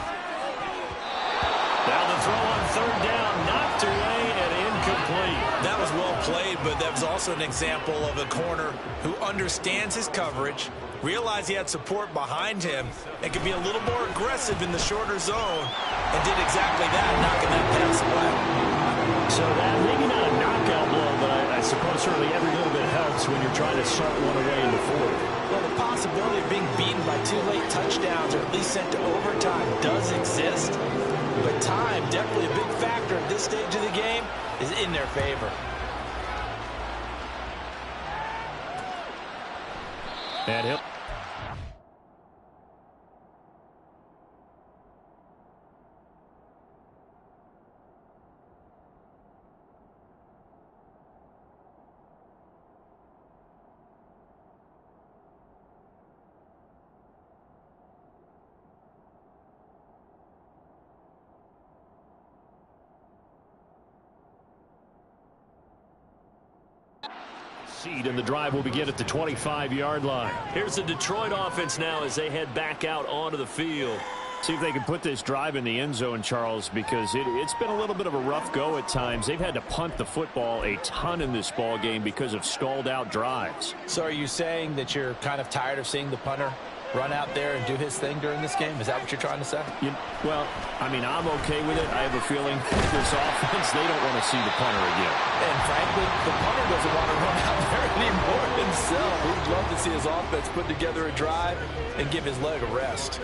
A: Now the throw on 3rd down, knocked away and incomplete.
D: That was well played, but that was also an example of a corner who understands his coverage, realized he had support behind him, and could be a little more aggressive in the shorter zone, and did exactly that, knocking that pass away.
C: So that maybe not a knockout blow, but I suppose certainly every little bit helps when you're trying to start one away in the 4th.
B: Well, the possibility of being beaten by 2 late touchdowns or at least sent to overtime does exist. but time, definitely a big factor at this stage of the game, is in their favor.
C: And he'll... And the drive will begin at the 25-yard line.
A: Here's the Detroit offense now as they head back out onto the field.
C: See if they can put this drive in the end zone, Charles, because it's been a little bit of a rough go at times. They've had to punt the football a ton in this ball game because of stalled-out drives.
B: So are you saying that you're kind of tired of seeing the punter run out there and do his thing during this game? Is that what you're trying to say?
C: Well, I mean, I'm okay with it. I have a feeling this offense, they don't want to see the punter again.
B: And frankly, the punter doesn't want to run out there anymore himself. He'd love to see his offense put together a drive and give his leg a rest.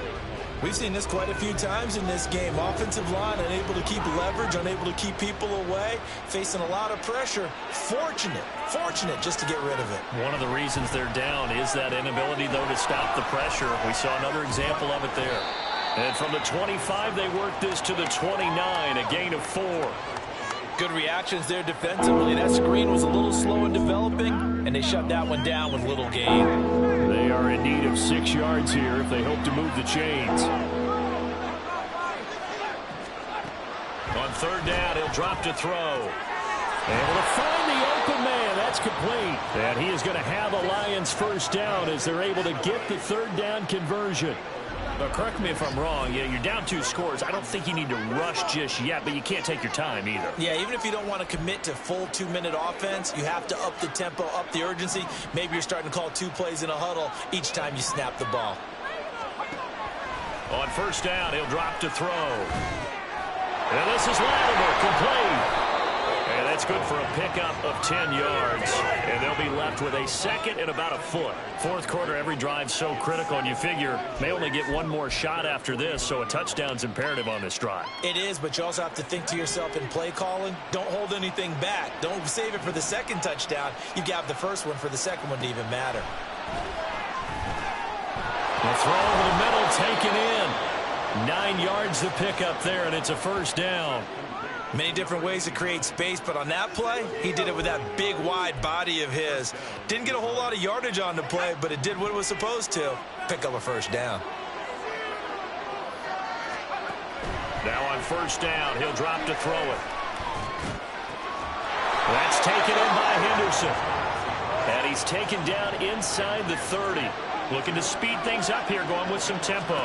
D: We've seen this quite a few times in this game. Offensive line unable to keep leverage, unable to keep people away, facing a lot of pressure. Fortunate just to get rid of it.
A: One of the reasons they're down is that inability, though, to stop the pressure. We saw another example of it there. And from the 25, they worked this to the 29, a gain of 4.
B: Good reactions there defensively. That screen was a little slow in developing, and they shut that one down with little gain.
C: They are in need of 6 yards here if they hope to move the chains.
A: On third down, he'll drop to throw.
C: Able to find the open man. That's complete. And he is going to have a Lions first down as they're able to get the third down conversion.
A: But correct me if I'm wrong. Yeah, you're down 2 scores. I don't think you need to rush just yet, but you can't take your time either.
D: Yeah, even if you don't want to commit to full 2-minute offense, you have to up the tempo, up the urgency. Maybe you're starting to call 2 plays in a huddle each time you snap the ball.
A: On first down, he'll drop to throw. And this is Latimer, complete. And that's good for a pickup of 10 yards. And they'll be left with a second and about a foot. Fourth quarter, every drive's so critical, and you figure may only get one more shot after this, so a touchdown's imperative on this drive.
D: It is, but you also have to think to yourself in play calling, don't hold anything back. Don't save it for the second touchdown. You got the first one for the second one to even matter.
A: The throw over the middle, taken in. 9 yards to pick up there, and it's a first down.
D: Many different ways to create space, but on that play, he did it with that big, wide body of his. Didn't get a whole lot of yardage on the play, but it did what it was supposed to. Pick up a first down.
A: Now on first down, he'll drop to throw it. That's taken in by Henderson. And he's taken down inside the 30. Looking to speed things up here, going with some tempo.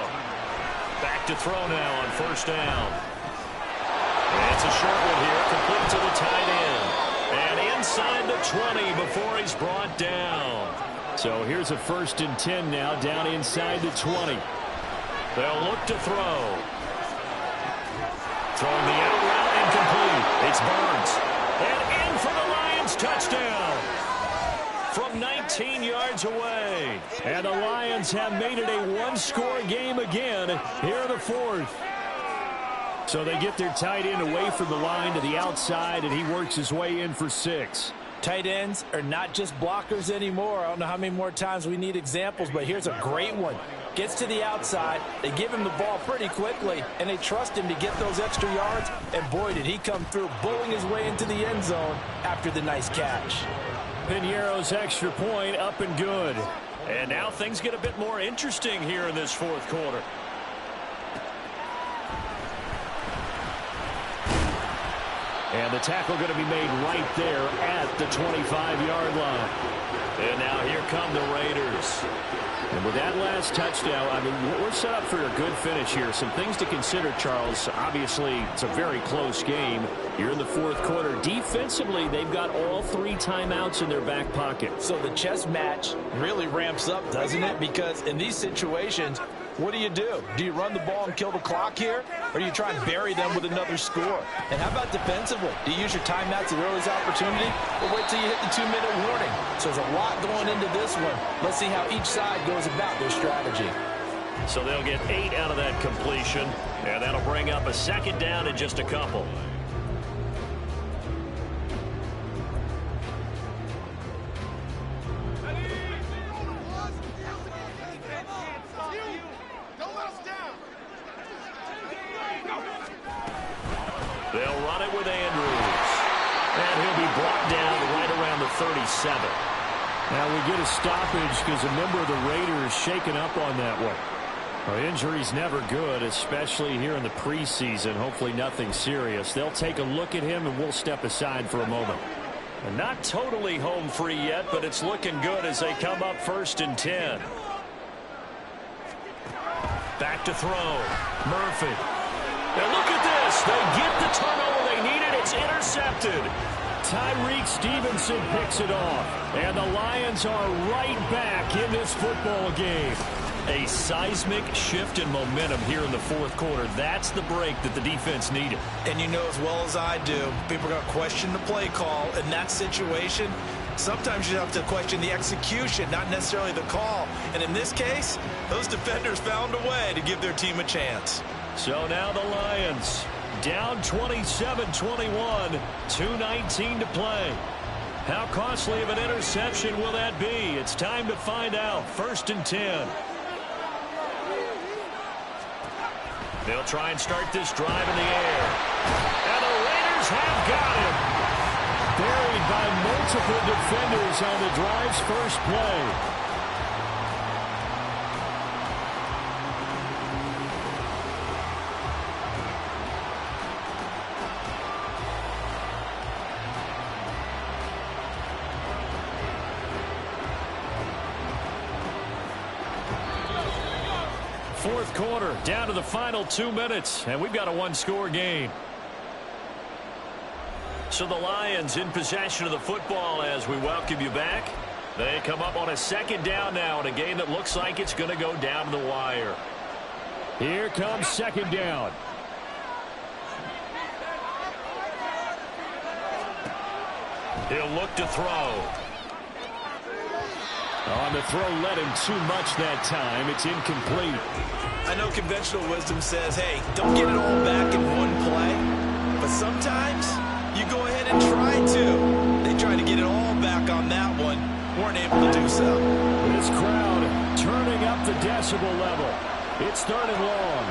A: Back to throw now on first down. And it's a short one here, complete to the tight end. And inside the 20 before he's brought down.
C: So here's a 1st and 10 now, down inside the 20.
A: They'll look to throw. Throwing the out route, incomplete. It's Burns. And in for the Lions touchdown. From 19 yards away.
C: And the Lions have made it a one-score game again here in the 4th. So they get their tight end away from the line to the outside, and he works his way in for 6.
B: Tight ends are not just blockers anymore. I don't know how many more times we need examples, but here's a great one. Gets to the outside, they give him the ball pretty quickly, and they trust him to get those extra yards, and boy, did he come through, bowling his way into the end zone after the nice catch.
C: Piñeiro's extra point up and good.
A: And now things get a bit more interesting here in this 4th quarter.
C: And the tackle going to be made right there at the 25-yard line.
A: And now here come the Raiders.
C: And with that last touchdown, I mean, we're set up for a good finish here. Some things to consider, Charles. Obviously, it's a very close game. You're in the 4th quarter. Defensively, they've got all 3 timeouts in their back pocket.
B: So the chess match really ramps up, doesn't it? Because in these situations, what do? Do you run the ball and kill the clock here? Or do you try and bury them with another score? And how about defensively? Do you use your timeouts at the earliest opportunity? Or wait till you hit the 2-minute warning? So there's a lot going into this one. Let's see how each side goes about their strategy.
A: So they'll get 8 out of that completion, and that'll bring up a second down in just a couple. They'll run it with Andrews. And he'll be brought down right around the 37.
C: Now we get a stoppage because a member of the Raiders shaken up on that one. Well, injury's never good, especially here in the preseason. Hopefully nothing serious. They'll take a look at him, and we'll step aside for a moment.
A: And not totally home free yet, but it's looking good as they come up 1st and 10. Back to throw. Murphy. Now look at this. They get the turnover they needed. It's intercepted.
C: Tyreek Stevenson picks it off. And the Lions are right back in this football game.
A: A seismic shift in momentum here in the 4th quarter. That's the break that the defense needed.
D: And you know as well as I do, people are going to question the play call. In that situation, sometimes you have to question the execution, not necessarily the call. And in this case, those defenders found a way to give their team a chance.
A: So now the Lions down 27-21, 2:19 to play. How costly of an interception will that be? It's time to find out. 1st and 10. They'll try and start this drive in the air. And the Raiders have got him.
C: Buried by multiple defenders on the drive's first play. Fourth quarter, down to the final 2 minutes, and we've got a one-score game.
A: So the Lions in possession of the football as we welcome you back. They come up on a second down now in a game that looks like it's going to go down to the wire.
C: Here comes second down.
A: He'll look to throw.
C: On the throw led him too much that time. It's incomplete.
D: I know conventional wisdom says, hey, don't get it all back in one play. But sometimes you go ahead and try to. They tried to get it all back on that one. Weren't able to do so.
C: This crowd turning up the decibel level. It's 3rd and long.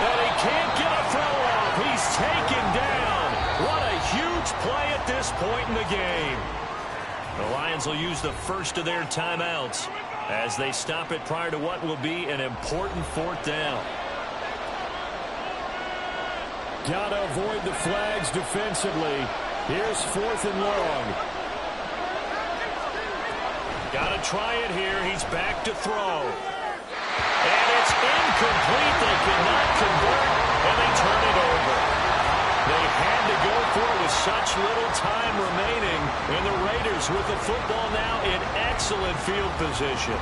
A: And he can't get a throw off. He's taken down. What a huge play at this point in the game. The Lions will use the first of their timeouts as they stop it prior to what will be an important 4th down.
C: Gotta avoid the flags defensively. Here's 4th and long.
A: Gotta try it here. He's back to throw. And it's incomplete. They cannot convert, and they turn it over. They had to go for it with such little time remaining, and the Raiders with the football now in excellent field position.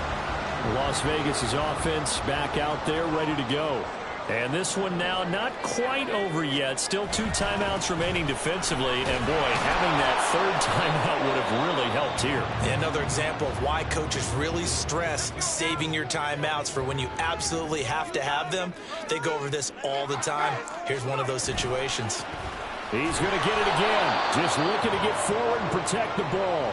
C: Las Vegas's offense back out there ready to go.
A: And this one now not quite over yet. Still 2 timeouts remaining defensively. And, boy, having that 3rd timeout would have really helped here.
D: Another example of why coaches really stress saving your timeouts for when you absolutely have to have them. They go over this all the time. Here's one of those situations.
C: He's going to get it again. Just looking to get forward and protect the ball.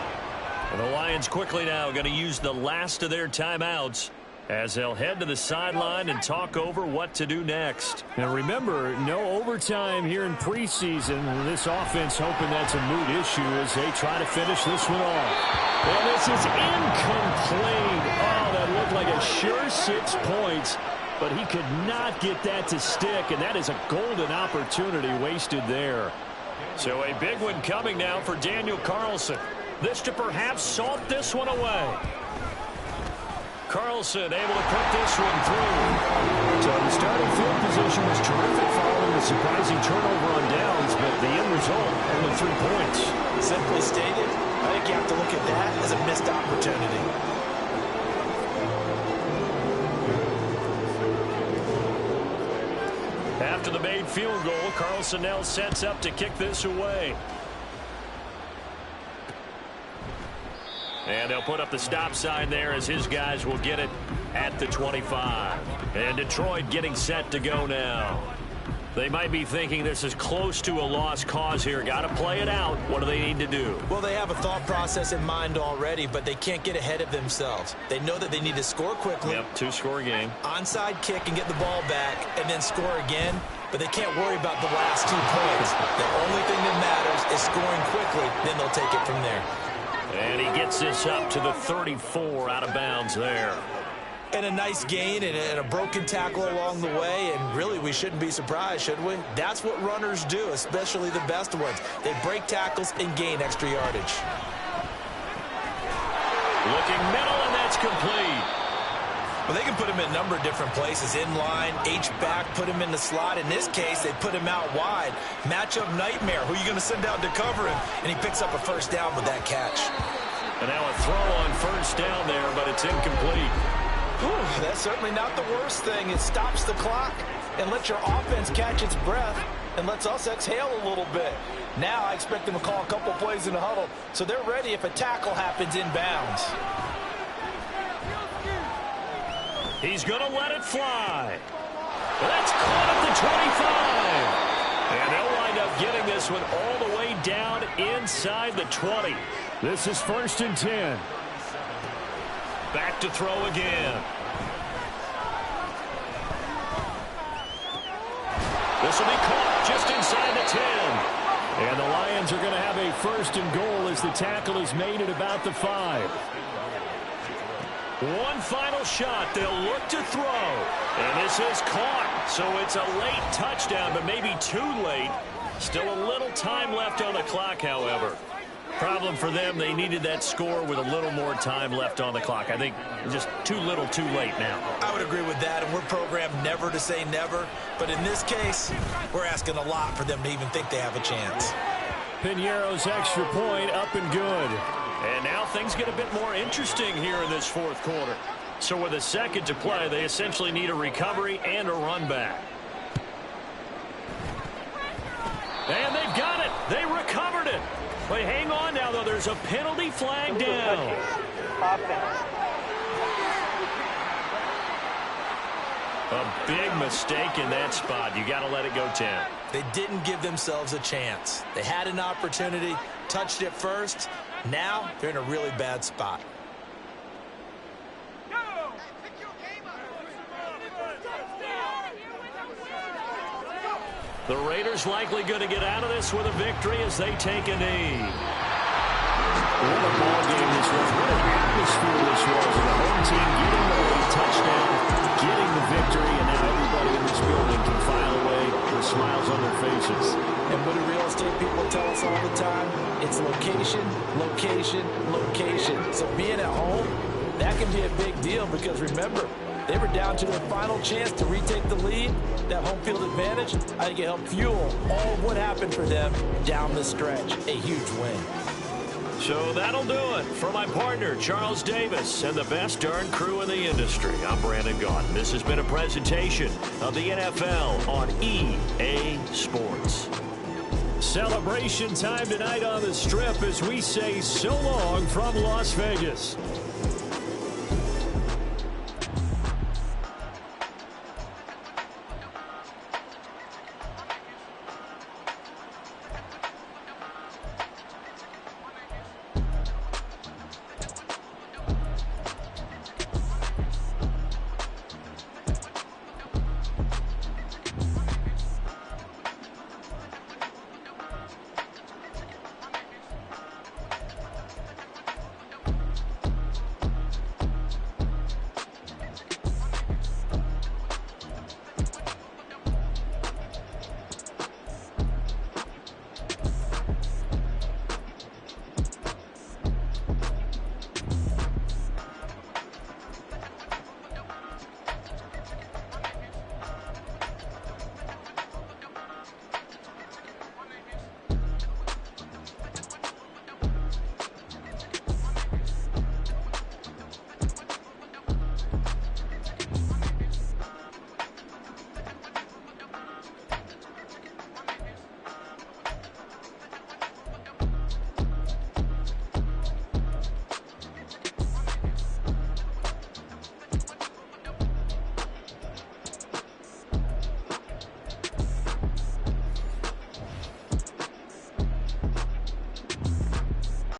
A: And the Lions quickly now going to use the last of their timeouts as they'll head to the sideline and talk over what to do next.
C: Now remember, no overtime here in preseason. This offense hoping that's a moot issue as they try to finish this one off. And this is incomplete. Oh, that looked like a sure 6 points, but he could not get that to stick, and that is a golden opportunity wasted there.
A: So a big one coming now for Daniel Carlson. This to perhaps salt this one away. Carlson able to put this one through.
C: So the starting field position was terrific following the surprising turnover on downs, but the end result, only 3 points.
D: Simply stated, I think you have to look at that as a missed opportunity.
A: After the made field goal, Carlson now sets up to kick this away. And they'll put up the stop sign there as his guys will get it at the 25. And Detroit getting set to go now. They might be thinking this is close to a lost cause here. Got to play it out. What do they need to do?
D: Well, they have a thought process in mind already, but they can't get ahead of themselves. They know that they need to score quickly.
A: Yep, two-score game.
D: Onside kick and get the ball back and then score again. But they can't worry about the last 2 points. The only thing that matters is scoring quickly. Then they'll take it from there.
A: And he gets this up to the 34 out of bounds there.
D: And a nice gain and a broken tackle along the way, and really we shouldn't be surprised, should we? That's what runners do, especially the best ones. They break tackles and gain extra yardage.
A: Looking middle, and that's complete.
D: Well, they can put him in a number of different places. In line, H-back, put him in the slot. In this case, they put him out wide. Matchup nightmare. Who are you going to send out to cover him? And he picks up a first down with that catch.
A: And now a throw on first down there, but it's incomplete.
B: Whew, that's certainly not the worst thing. It stops the clock and lets your offense catch its breath and lets us exhale a little bit. Now I expect them to call a couple plays in the huddle, so they're ready if a tackle happens inbounds.
A: He's going to let it fly. That's caught at the 25. And they'll wind up getting this one all the way down inside the 20.
C: This is 1st and 10.
A: Back to throw again. This will be caught just inside the 10.
C: And the Lions are going to have a 1st and goal as the tackle is made at about the 5.
A: One final shot. They'll look to throw. And this is caught. So it's a late touchdown, but maybe too late. Still a little time left on the clock, however. Problem for them, they needed that score with a little more time left on the clock. I think just too little, too late now.
D: I would agree with that, and we're programmed never to say never. But in this case, we're asking a lot for them to even think they have a chance.
C: Piñeiro's extra point up and good.
A: And now things get a bit more interesting here in this 4th quarter. So with a second to play, they essentially need a recovery and a run back. And they've got it. They recovered it. But hang on now, though. There's a penalty flag down. A big mistake in that spot. You got to let it go 10.
D: They didn't give themselves a chance. They had an opportunity, touched it first. Now they're in a really bad spot.
A: The Raiders likely going to get out of this with a victory as they take a knee.
C: What a ball game this was. What an atmosphere this was. The home team getting the late touchdown, getting the victory, and now everybody in this building can file away with smiles on their faces.
B: And what do real estate people tell us all the time? It's location, location, location. So being at home, that can be a big deal because remember, they were down to their final chance to retake the lead. That home field advantage, I think it helped fuel all of what happened for them down the stretch. A huge win.
A: So that'll do it. For my partner, Charles Davis, and the best darn crew in the industry, I'm Brandon Gaudin. This has been a presentation of the NFL on EA Sports.
C: Celebration time tonight on the Strip as we say so long from Las Vegas.